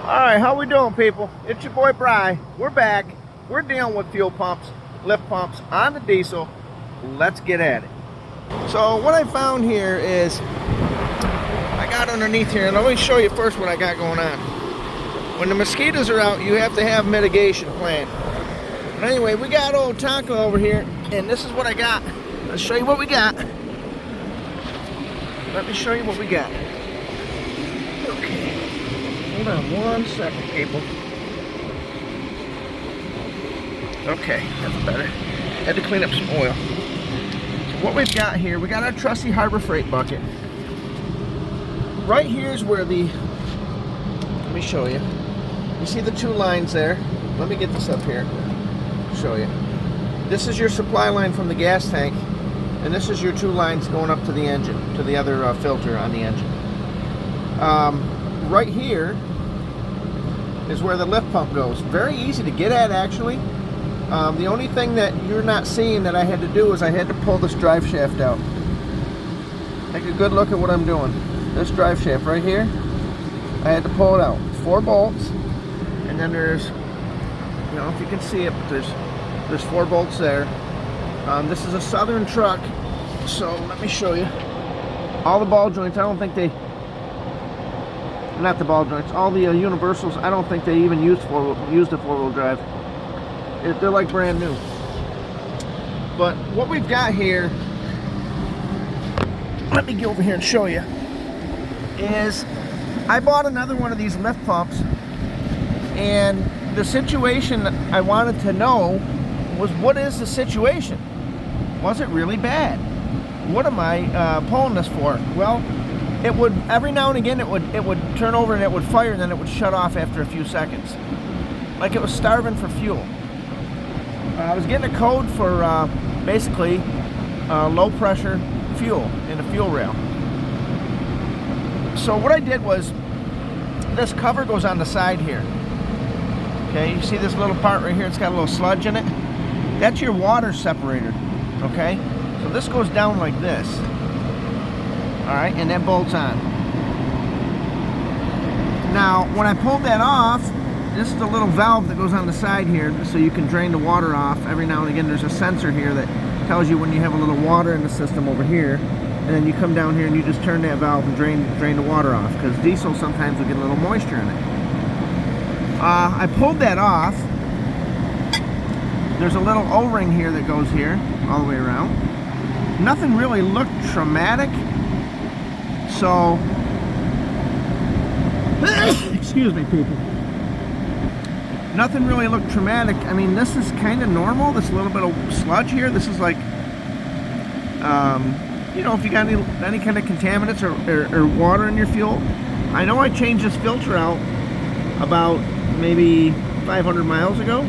Alright, how we doing, people? It's your boy Bry. We're back. We're dealing with fuel pumps, lift pumps on the diesel. Let's get at it. So what I found here is, I got underneath here, and let me show you first what I got going on. When the mosquitoes are out, you have to have mitigation plan. But anyway, we got old Tonka over here, and this is what I got. Let's show you what we got. Let me show you what we got. Okay. Hold on 1 second, people. Okay, that's better. Had to clean up some oil. So what we've got here, we got our trusty Harbor Freight bucket. Right here is where the, let me show you. You see the two lines there? Let me get this up here. Show you. This is your supply line from the gas tank, and this is your two lines going up to the engine, to the other filter on the engine. Right here is where the lift pump goes. Very easy to get at, actually. The only thing that you're not seeing that I had to do is I had to pull this drive shaft out. Take a good look at what I'm doing. This drive shaft right here, I had to pull it out. 4 bolts, and then there's, you know, if you can see it, but there's 4 bolts there. This is a Southern truck, so let me show you. All the ball joints, I don't think they, not the ball joints, all the universals, I don't think they even used the 4-wheel drive. They're like brand new. But what we've got here, let me get over here and show you, is I bought another one of these lift pumps, and the situation I wanted to know was, what is the situation? Was it really bad? What am I pulling this for? Well, it would, every now and again, it would turn over and it would fire, and then it would shut off after a few seconds, like it was starving for fuel. I was getting a code for basically low pressure fuel in a fuel rail. So what I did was, this cover goes on the side here. Okay, you see this little part right here? It's got a little sludge in it. That's your water separator. Okay, so this goes down like this. All right, and that bolts on. Now, when I pulled that off, this is the little valve that goes on the side here, so you can drain the water off. Every now and again, there's a sensor here that tells you when you have a little water in the system over here, and then you come down here and you just turn that valve and drain the water off, because diesel sometimes will get a little moisture in it. I pulled that off. There's a little O-ring here that goes here all the way around. Nothing really looked traumatic, so excuse me, people. Nothing really looked traumatic. I mean, this is kind of normal. This little bit of sludge here. This is like, you know, if you got any kind of contaminants or water in your fuel. I know I changed this filter out about maybe 500 miles ago.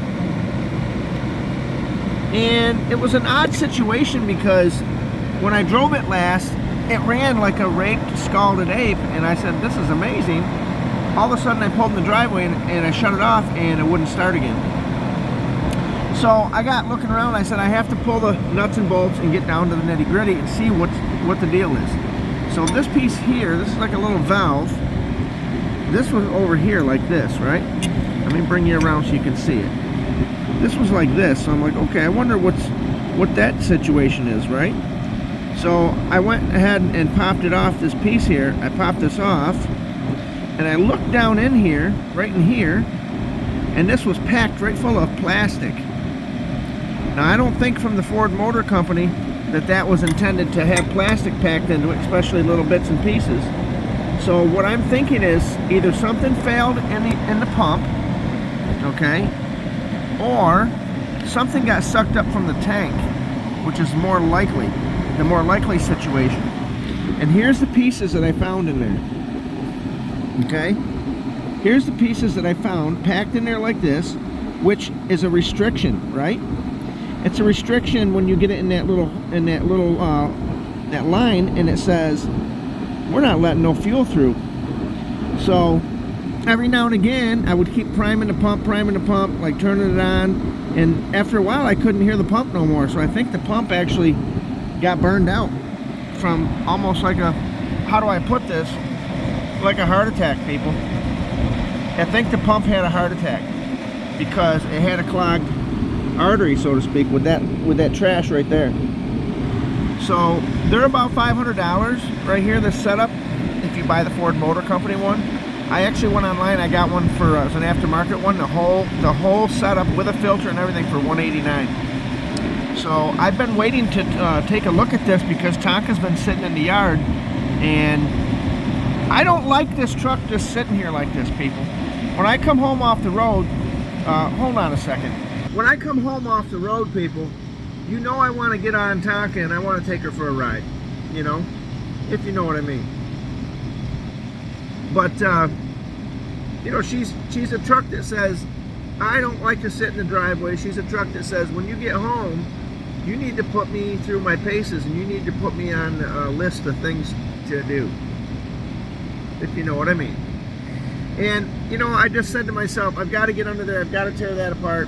And it was an odd situation, because when I drove it last, it ran like a raped, scalded ape. And I said, this is amazing. All of a sudden I pulled in the driveway and I shut it off, and it wouldn't start again. So I got looking around. I said, I have to pull the nuts and bolts and get down to the nitty gritty and see what the deal is. So this piece here, this is like a little valve. This was over here like this, right? Let me bring you around so you can see it. This was like this. So I'm like, okay, I wonder what that situation is, right? So I went ahead and popped it off, this piece here. I popped this off, and I looked down in here, right in here, and this was packed right full of plastic. Now, I don't think from the Ford Motor Company that was intended to have plastic packed into it, especially little bits and pieces. So what I'm thinking is, either something failed in the pump, okay, or something got sucked up from the tank, which is more likely, the more likely situation. And here's the pieces that I found in there. Okay, here's the pieces that I found packed in there like this, which is a restriction, right? It's a restriction when you get it in that line, and it says we're not letting no fuel through. So every now and again I would keep priming the pump, like turning it on, and after a while I couldn't hear the pump no more. So I think the pump actually got burned out from almost like a, how do I put this, like a heart attack, people. I think the pump had a heart attack because it had a clogged artery, so to speak, with that trash right there. So they're about $500 right here, this setup, if you buy the Ford Motor Company one. I actually went online, I got one for as an aftermarket one, the whole setup with a filter and everything for $189. So I've been waiting to take a look at this because Tonka's been sitting in the yard, and I don't like this truck just sitting here like this, people. When I come home off the road, hold on a second. When I come home off the road, people, you know I want to get on Tonka and I want to take her for a ride, you know, if you know what I mean. But, you know, she's a truck that says, I don't like to sit in the driveway. She's a truck that says, when you get home, you need to put me through my paces and you need to put me on a list of things to do, if you know what I mean. And, you know, I just said to myself, I've got to get under there, I've got to tear that apart,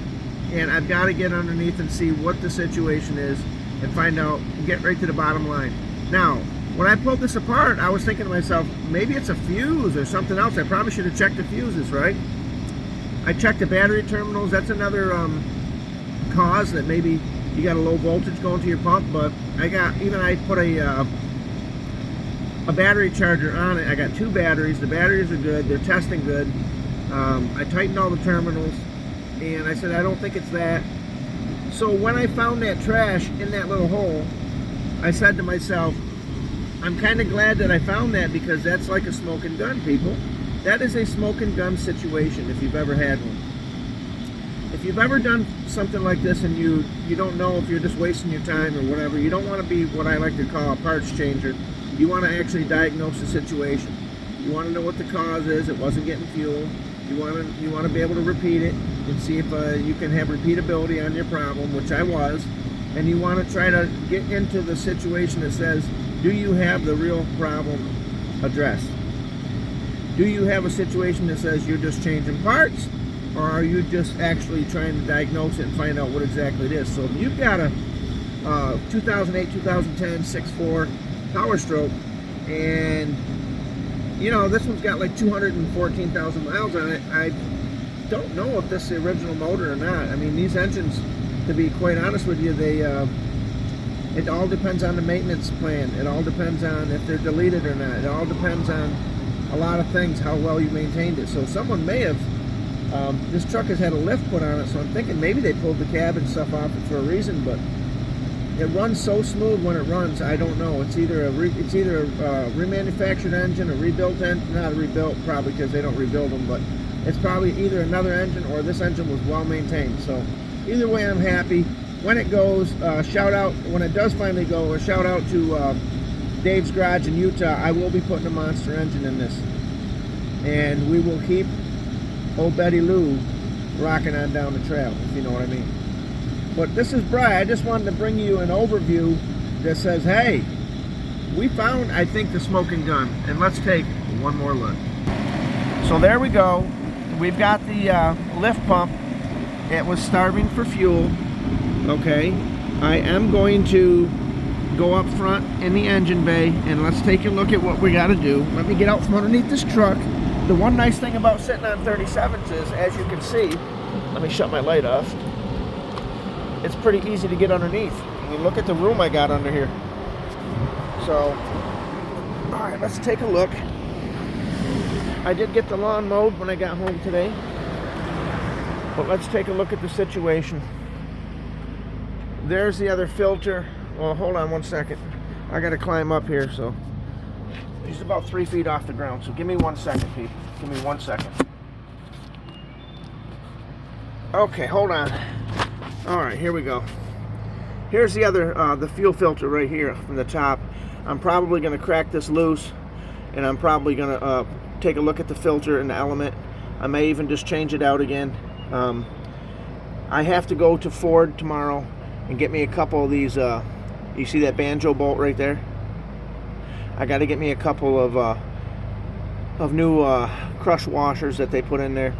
and I've got to get underneath and see what the situation is and find out, get right to the bottom line. Now, when I pulled this apart, I was thinking to myself, maybe it's a fuse or something else. I probably should have checked the fuses, right? I checked the battery terminals. That's another cause that maybe you got a low voltage going to your pump. But I put a battery charger on it. I got 2 batteries. The batteries are good. They're testing good. I tightened all the terminals, and I said, I don't think it's that. So when I found that trash in that little hole, I said to myself, I'm kind of glad that I found that, because that's like a smoking gun, people. That is a smoking gun situation if you've ever had one. If you've ever done something like this and you don't know if you're just wasting your time or whatever, you don't want to be what I like to call a parts changer. You want to actually diagnose the situation. You want to know what the cause is. It wasn't getting fuel. You want to be able to repeat it and see if you can have repeatability on your problem, which I was. And you want to try to get into the situation that says, do you have the real problem addressed? Do you have a situation that says you're just changing parts, or are you just actually trying to diagnose it and find out what exactly it is? So if you've got a 2008, 2010 6.4 Powerstroke, and you know this one's got like 214,000 miles on it, I don't know if this is the original motor or not. I mean, these engines, to be quite honest with you, it all depends on the maintenance plan. It all depends on if they're deleted or not. It all depends on a lot of things, how well you maintained it. So someone may have, this truck has had a lift put on it, so I'm thinking maybe they pulled the cab and stuff off it for a reason, but it runs so smooth when it runs, I don't know. It's either a remanufactured engine, a rebuilt engine, not a rebuilt probably because they don't rebuild them, but it's probably either another engine or this engine was well maintained. So either way, I'm happy. When it goes, shout out, when it does finally go, a shout out to Dave's Garage in Utah. I will be putting a monster engine in this, and we will keep old Betty Lou rocking on down the trail, if you know what I mean. But this is Bri. I just wanted to bring you an overview that says, hey, we found, I think, the smoking gun, and let's take one more look. So there we go. We've got the lift pump. It was starving for fuel. Okay, I am going to go up front in the engine bay and let's take a look at what we got to do. Let me get out from underneath this truck. The one nice thing about sitting on 37s is, as you can see, let me shut my light off, it's pretty easy to get underneath. I mean, look at the room I got under here. So, all right, let's take a look. I did get the lawn mowed when I got home today, but let's take a look at the situation. There's the other filter. Well, hold on one second. I gotta climb up here, so he's about 3 feet off the ground. So give me 1 second, people. Give me 1 second. Okay, hold on. All right, here we go. Here's the other, the fuel filter right here from the top. I'm probably gonna crack this loose, and I'm probably gonna take a look at the filter and the element. I may even just change it out again. I have to go to Ford tomorrow and get me a couple of these, you see that banjo bolt right there? I got to get me a couple of new crush washers that they put in there,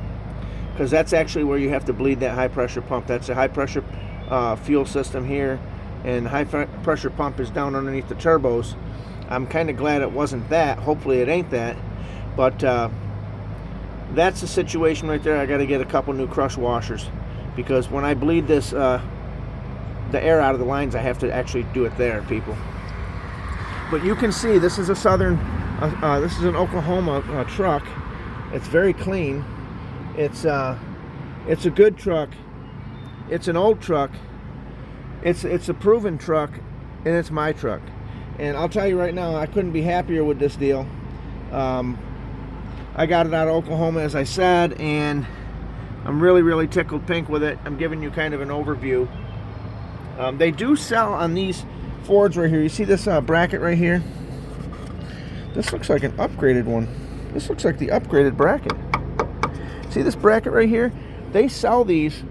because that's actually where you have to bleed that high pressure pump. That's a high pressure fuel system here, and high pressure pump is down underneath the turbos. I'm kind of glad it wasn't that. Hopefully it ain't that, but that's the situation right there. I got to get a couple new crush washers, because when I bleed this the air out of the lines, I have to actually do it there, people. But you can see this is a southern this is an Oklahoma truck. It's very clean. It's a good truck. It's an old truck. It's a proven truck, and it's my truck. And I'll tell you right now, I couldn't be happier with this deal. I got it out of Oklahoma, as I said, and I'm really tickled pink with it. I'm giving you kind of an overview. They do sell on these Fords right here. You see this bracket right here? This looks like an upgraded one. This looks like the upgraded bracket. See this bracket right here? They sell these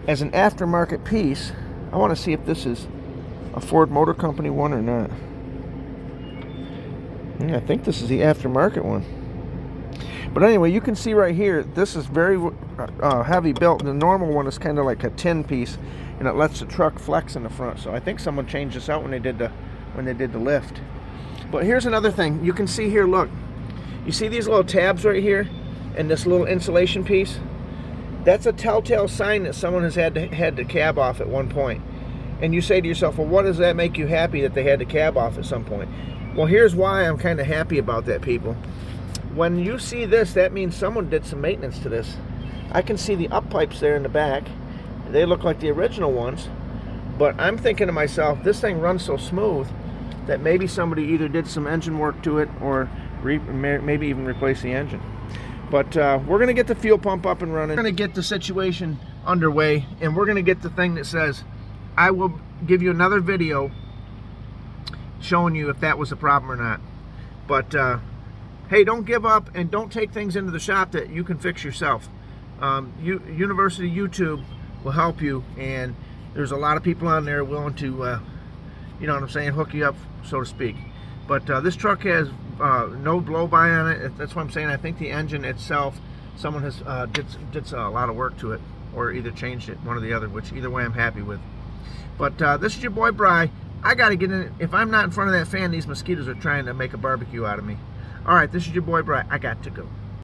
as an aftermarket piece. I want to see if this is a Ford Motor Company one or not. Yeah, I think this is the aftermarket one. But anyway, you can see right here, this is very heavy built. The normal one is kind of like a tin piece, and it lets the truck flex in the front. So I think someone changed this out when they did the lift. But here's another thing. You can see here, look. You see these little tabs right here and this little insulation piece? That's a telltale sign that someone has had the cab off at one point. And you say to yourself, well, what does that make you happy that they had the cab off at some point? Well, here's why I'm kind of happy about that, people. When you see this, that means someone did some maintenance to this. I can see the up pipes there in the back. They look like the original ones. But I'm thinking to myself, this thing runs so smooth that maybe somebody either did some engine work to it or maybe even replace the engine. But we're going to get the fuel pump up and running. We're going to get the situation underway, and we're going to get the thing that says, I will give you another video showing you if that was a problem or not. But hey, don't give up, and don't take things into the shop that you can fix yourself. University YouTube will help you, and there's a lot of people on there willing to, you know what I'm saying, hook you up, so to speak. But this truck has no blow-by on it. That's why I'm saying I think the engine itself, someone has did a lot of work to it, or either changed it, one or the other, which either way I'm happy with. But this is your boy Bry. I gotta get in. If I'm not in front of that fan, these mosquitoes are trying to make a barbecue out of me. All right, this is your boy Bry. I got to go.